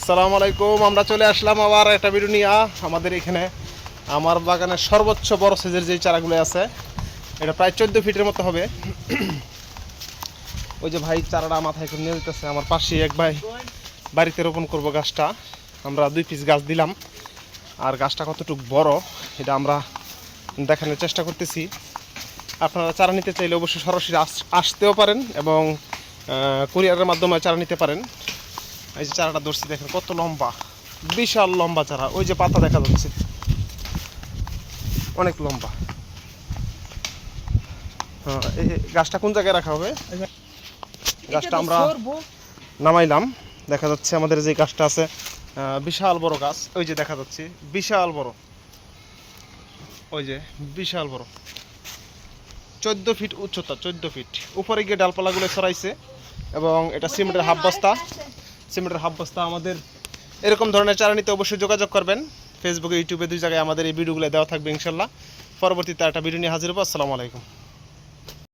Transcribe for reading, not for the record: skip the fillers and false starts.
আসসালামু আলাইকুম। আমরা চলে আসলাম আবার একটা ভিডিও নিয়ে। আমাদের এখানে আমার বাগানের সর্বোচ্চ বড় সাইজের যে চারাগুলো আছে, এটা প্রায় 14 ফিটের মতো হবে। ওই যে ভাই চারাটা মাথায় করে নিয়ে যেতেছে, আমার পাশে এক ভাই বাড়িতে রোপণ করব গাছটা। আমরা 2 পিস গাছ দিলাম, আর গাছটা কতটুকু বড় এটা আমরা দেখানোর চেষ্টা করতেছি। আপনারা চারা নিতে চাইলে অবশ্যই সরাসরি আসতেও পারেন এবং কুরিয়ারের মাধ্যমে চারা নিতে পারেন। এই যে চারাটা ধরছি, দেখেন কত লম্বা, বিশাল লম্বা চারা। ওই যে পাতা দেখা যাচ্ছে, অনেক লম্বা। এই গাছটা কোন জায়গায় রাখা হবে? গাছটা আমরা নামাইলাম। দেখা যাচ্ছে আমাদের যে গাছটা আছে বিশাল বড় গাছ। ওই যে দেখা যাচ্ছে বিশাল বড়, ওই যে বিশাল বড়, 14 ফিট উচ্চতা, 14 ফিট। উপরে গিয়ে ডালপালাগুলো ছড়াইছে এবং এটা সিমেন্টের হাফ বস্তা। আমাদের এরকম ধরনের চারা নিতে অবশ্যই যোগাযোগ করবেন। ফেসবুকে, ইউটিউবে 2 জায়গায় আমাদের এই ভিডিওগুলো দেওয়া থাকবে ইনশাল্লাহ। পরবর্তীতে একটা ভিডিও নিয়ে হাজির হবো। আসসালামু আলাইকুম।